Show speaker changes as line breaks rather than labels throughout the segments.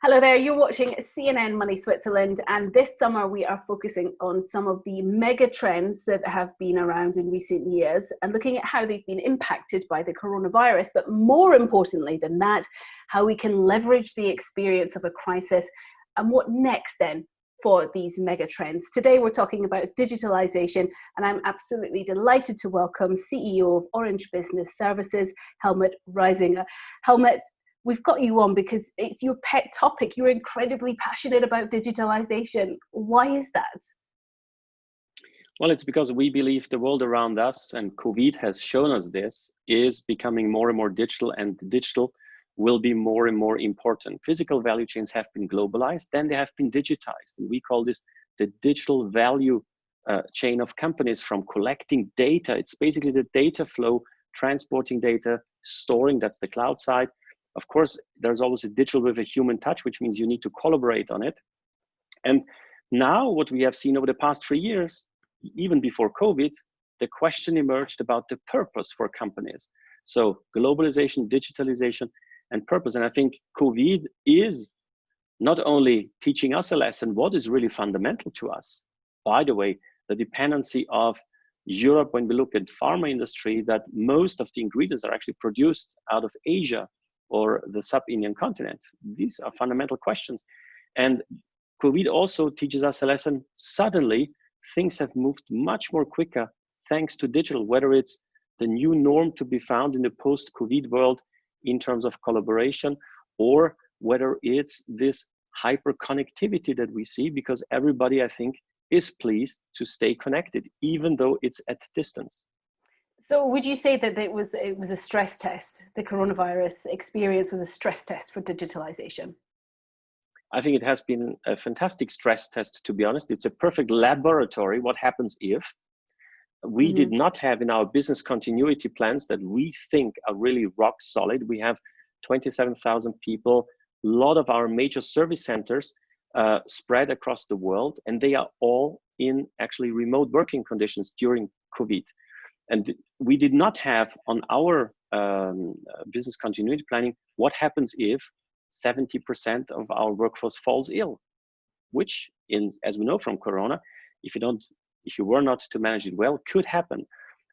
Hello there, you're watching CNNMoney Switzerland, and this summer we are focusing on some of the mega trends that have been around in recent years and looking at how they've been impacted by the coronavirus, but more importantly than that, how we can leverage the experience of a crisis and what next then for these mega trends. Today we're talking about digitalization, and I'm absolutely delighted to welcome CEO of Orange Business Services, Helmut Reisinger. Helmut, we've got you on because it's your pet topic. You're incredibly passionate about digitalization. Why is that?
Well, it's because we believe the world around us, and COVID has shown us this, is becoming more and more digital, and digital will be more and more important. Physical value chains have been globalized, then they have been digitized. And we call this the digital value chain of companies, from collecting data. It's basically the data flow, transporting data, storing, that's the cloud side. Of course, there's always a digital with a human touch, which means you need to collaborate on it. And now what we have seen over the past 3 years, even before COVID, the question emerged about the purpose for companies. So globalization, digitalization, and purpose. And I think COVID is not only teaching us a lesson, what is really fundamental to us. By the way, the dependency of Europe, when we look at pharma industry, that most of the ingredients are actually produced out of Asia or the sub-Indian continent. These are fundamental questions. And COVID also teaches us a lesson. Suddenly, things have moved much more quicker thanks to digital, whether it's the new norm to be found in the post-COVID world in terms of collaboration, or whether it's this hyper-connectivity that we see, because everybody, I think, is pleased to stay connected, even though it's at distance.
So would you say that it was a stress test? The coronavirus experience was a stress test for digitalization?
I think it has been a fantastic stress test, to be honest. It's a perfect laboratory. What happens if we did not have in our business continuity plans that we think are really rock solid? We have 27,000 people, a lot of our major service centers spread across the world, and they are all in actually remote working conditions during COVID. And we did not have on our business continuity planning, what happens if 70% of our workforce falls ill, which, as we know from Corona, if you were not to manage it well, could happen.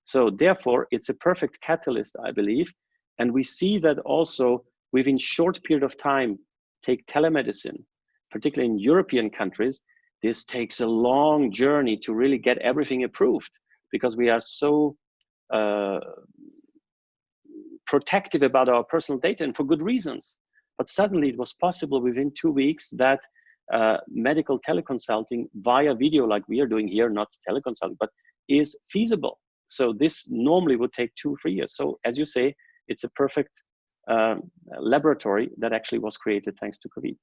So therefore, it's a perfect catalyst, I believe. And we see that also within short period of time, take telemedicine, particularly in European countries, this takes a long journey to really get everything approved, because we are so protective about our personal data, and for good reasons. But suddenly it was possible within 2 weeks that medical teleconsulting via video, like we are doing here, not teleconsulting, but is feasible. So this normally would take 2 or 3 years. So as you say, it's a perfect laboratory that actually was created thanks to COVID.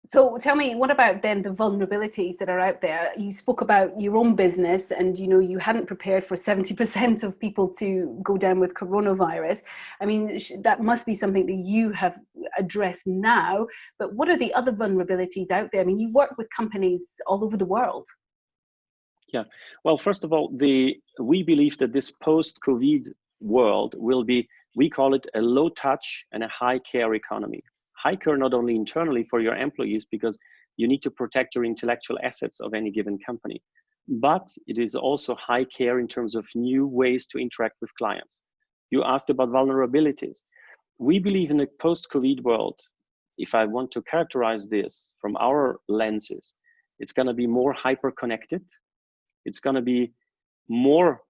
So tell me, what about then the vulnerabilities that are out there? You spoke about your own business, and you hadn't prepared for 70% of people to go down with coronavirus. I mean, that must be something that you have addressed now, but what are the other vulnerabilities out there? I mean, you work with companies all over the world.
Yeah, well, first of all, we believe that this post-COVID world will be, we call it a low touch and a high care economy. High care not only internally for your employees, because you need to protect your intellectual assets of any given company, but it is also high care in terms of new ways to interact with clients. You asked about vulnerabilities. We believe in a post-COVID world, if I want to characterize this from our lenses, it's going to be more hyper-connected. It's going to be more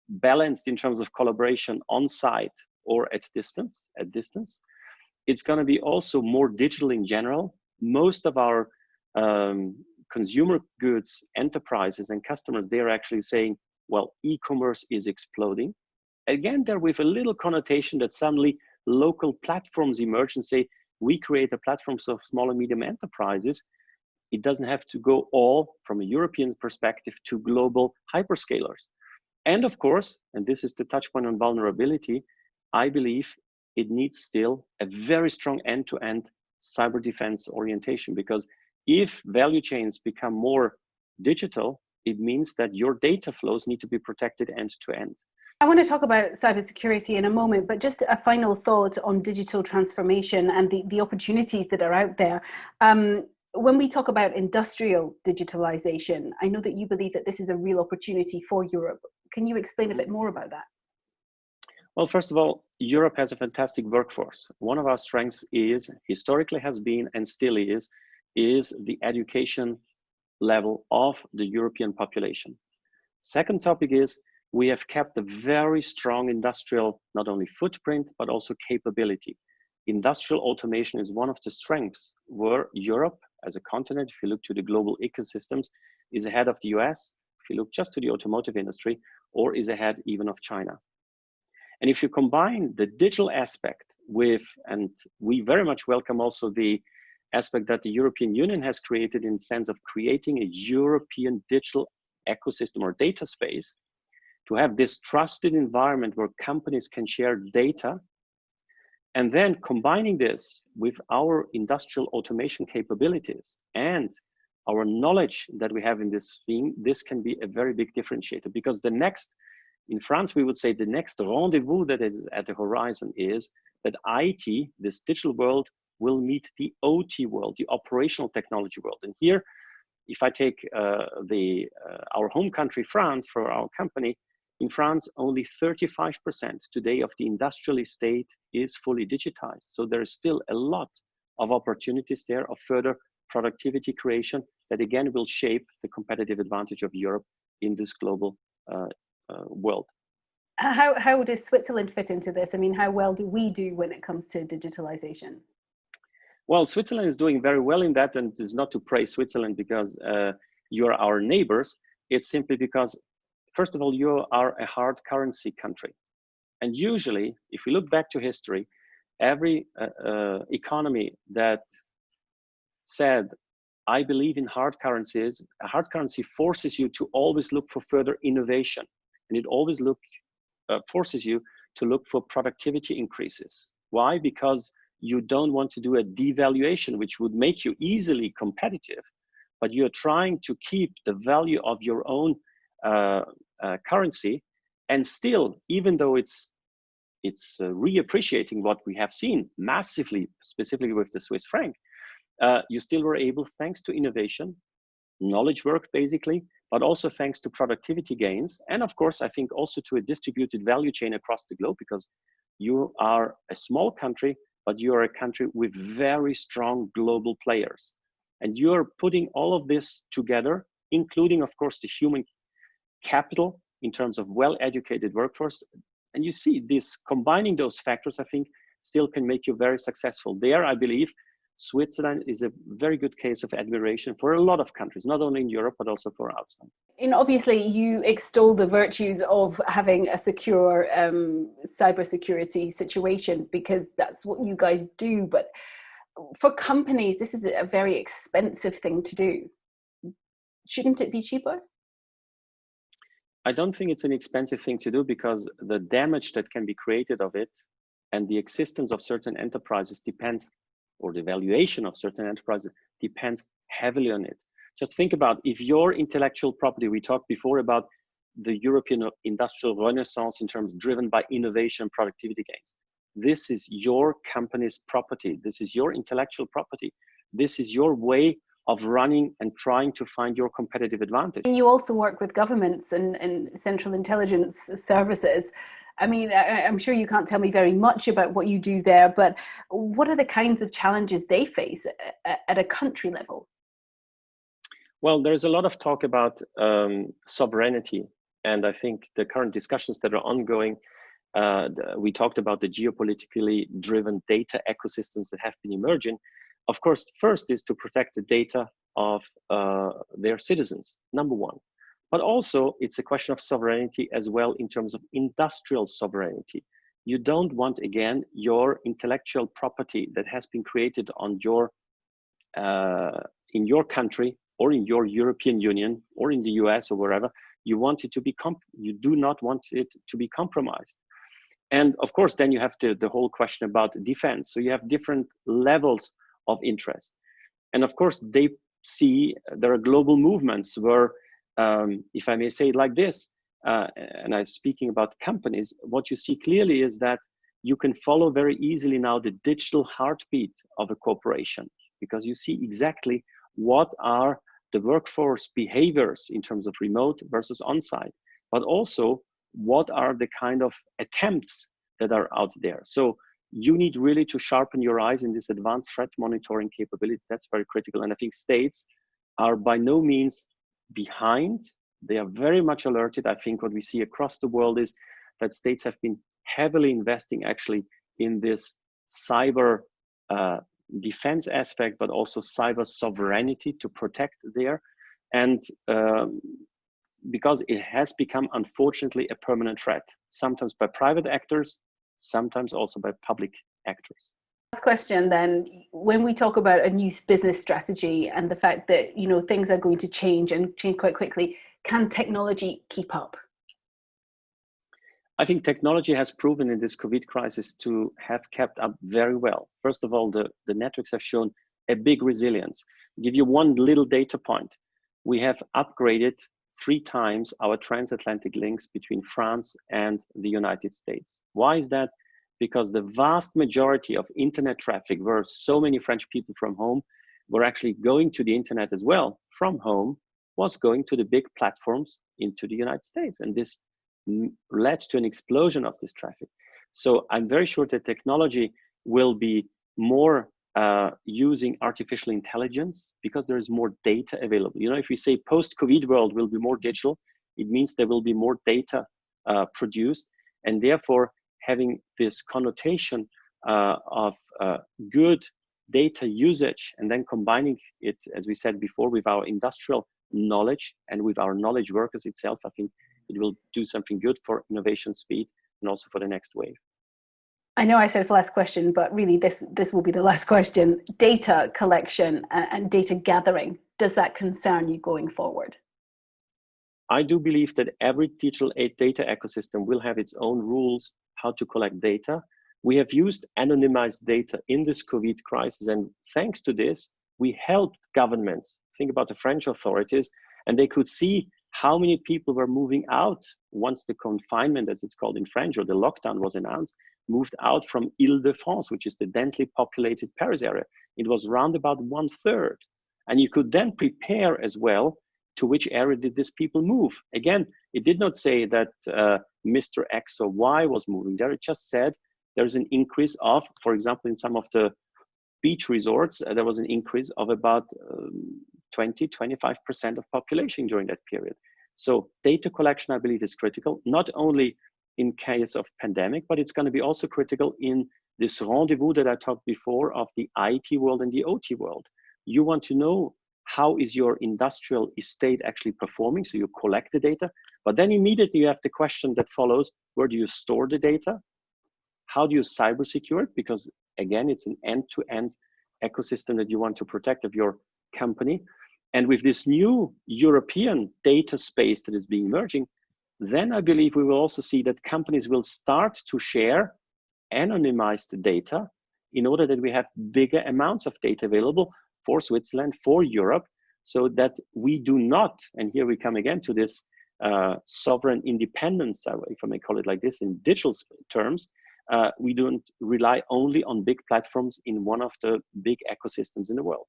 balanced in terms of collaboration on site or at distance. It's going to be also more digital in general. Most of our consumer goods enterprises and customers, they're actually saying, well, e-commerce is exploding. Again, there with a little connotation that suddenly local platforms emerge and say, we create a platform for small and medium enterprises. It doesn't have to go all from a European perspective to global hyperscalers. And of course, and this is the touch point on vulnerability, I believe it needs still a very strong end-to-end cyber defense orientation, because if value chains become more digital, it means that your data flows need to be protected end to end.
I want to talk about cybersecurity in a moment, but just a final thought on digital transformation and the opportunities that are out there. When we talk about industrial digitalization, I know that you believe that this is a real opportunity for Europe. Can you explain a bit more about that?
Well, first of all, Europe has a fantastic workforce. One of our strengths is, historically has been and still is the education level of the European population. Second topic is, we have kept a very strong industrial, not only footprint, but also capability. Industrial automation is one of the strengths where Europe as a continent, if you look to the global ecosystems, is ahead of the US, if you look just to the automotive industry, or is ahead even of China. And if you combine the digital aspect with, and we very much welcome also the aspect that the European Union has created in the sense of creating a European digital ecosystem or data space, to have this trusted environment where companies can share data, and then combining this with our industrial automation capabilities and our knowledge that we have in this thing, this can be a very big differentiator, because the next, in France, we would say the next rendezvous that is at the horizon is that IT, this digital world, will meet the OT world, the operational technology world. And here, if I take our home country, France, for our company, in France, only 35% today of the industrial estate is fully digitized. So there is still a lot of opportunities there of further productivity creation that again will shape the competitive advantage of Europe in this global world.
How does Switzerland fit into this? I mean, how well do we do when it comes to digitalization?
Well, Switzerland is doing very well in that, and it's not to praise Switzerland because you're our neighbors. It's simply because, first of all, you are a hard currency country. And usually, if we look back to history, every economy that said, I believe in hard currencies, a hard currency forces you to always look for further innovation. And it always forces you to look for productivity increases. Why? Because you don't want to do a devaluation, which would make you easily competitive, but you're trying to keep the value of your own currency, and still, even though it's reappreciating what we have seen massively, specifically with the Swiss franc, you still were able, thanks to innovation, knowledge work basically, but also thanks to productivity gains, and of course, I think also to a distributed value chain across the globe, because you are a small country, but you are a country with very strong global players. And you're putting all of this together, including, of course, the human capital in terms of well-educated workforce. And you see this, combining those factors, I think, still can make you very successful. There, I believe, Switzerland is a very good case of admiration for a lot of countries, not only in Europe, but also for outside.
And obviously, you extol the virtues of having a secure cybersecurity situation, because that's what you guys do. But for companies, this is a very expensive thing to do. Shouldn't it be cheaper?
I don't think it's an expensive thing to do, because the damage that can be created of it and the existence of certain enterprises depends, or the valuation of certain enterprises depends heavily on it. Just think about, if your intellectual property, we talked before about the European industrial renaissance in terms driven by innovation and productivity gains. This is your company's property. This is your intellectual property. This is your way of running and trying to find your competitive advantage.
You also work with governments and central intelligence services. I mean, I'm sure you can't tell me very much about what you do there, but what are the kinds of challenges they face at a country level?
Well, there's a lot of talk about sovereignty. And I think the current discussions that are ongoing, we talked about the geopolitically driven data ecosystems that have been emerging. Of course, first is to protect the data of their citizens, number one. But also, it's a question of sovereignty as well in terms of industrial sovereignty. You don't want, again, your intellectual property that has been created on your, in your country or in your European Union or in the US or wherever, you want it to be, you do not want it to be compromised. And of course, then you have the whole question about defense. So you have different levels of interest. And of course, they see there are global movements where, if I may say it like this, and I'm speaking about companies, what you see clearly is that you can follow very easily now the digital heartbeat of a corporation, because you see exactly what are the workforce behaviors in terms of remote versus on-site, but also what are the kind of attempts that are out there. So you need really to sharpen your eyes in this advanced threat monitoring capability. That's very critical. And I think states are by no means behind. They are very much alerted. I think what we see across the world is that states have been heavily investing actually in this cyber defense aspect, but also cyber sovereignty to protect there. And because it has become, unfortunately, a permanent threat, sometimes by private actors, sometimes also by public actors.
Last question then, when we talk about a new business strategy and the fact that, you know, things are going to change and change quite quickly, can technology keep up?
I think technology has proven in this COVID crisis to have kept up very well. First of all, the networks have shown a big resilience. I'll give you one little data point. We have upgraded 3 times our transatlantic links between France and the United States. Why is that? Because the vast majority of internet traffic, where so many French people from home were actually going to the internet as well from home, was going to the big platforms into the United States. And this led to an explosion of this traffic. So I'm very sure that technology will be more using artificial intelligence because there is more data available. You know, if we say post-COVID world will be more digital, it means there will be more data produced, and therefore having this connotation of good data usage and then combining it, as we said before, with our industrial knowledge and with our knowledge workers itself, I think it will do something good for innovation speed and also for the next wave.
I know I said last question, but really this will be the last question. Data collection and data gathering, does that concern you going forward?
I do believe that every digital data ecosystem will have its own rules how to collect data. We have used anonymized data in this COVID crisis, and thanks to this, we helped governments. Think about the French authorities, and they could see how many people were moving out once the confinement, as it's called in French, or the lockdown was announced, moved out from Ile-de-France, which is the densely populated Paris area. It was round about 1/3. And you could then prepare as well to which area did these people move. Again, it did not say that Mr. X or Y was moving there. It just said there's an increase of, for example, in some of the beach resorts, there was an increase of about 20–25% of population during that period. So data collection, I believe, is critical, not only in case of pandemic, but it's going to be also critical in this rendezvous that I talked before of the IT world and the OT world. You want to know how is your industrial estate actually performing, so you collect the data, but then immediately you have the question that follows, where do you store the data? How do you cyber secure it? Because again, it's an end-to-end ecosystem that you want to protect of your company. And with this new European data space that is being emerging, then I believe we will also see that companies will start to share anonymized data in order that we have bigger amounts of data available for Switzerland, for Europe, so that we do not, and here we come again to this sovereign independence, if I may call it like this in digital terms, we don't rely only on big platforms in one of the big ecosystems in the world.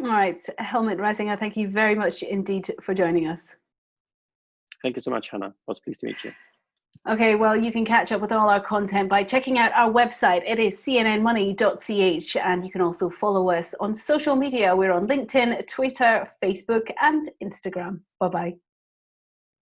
All right, Helmut Reisinger, thank you very much indeed for joining us.
Thank you so much, Hannah. I was pleased to meet you.
Okay, well, you can catch up with all our content by checking out our website. It is cnnmoney.ch, and you can also follow us on social media. We're on LinkedIn, Twitter, Facebook, and Instagram. Bye-bye.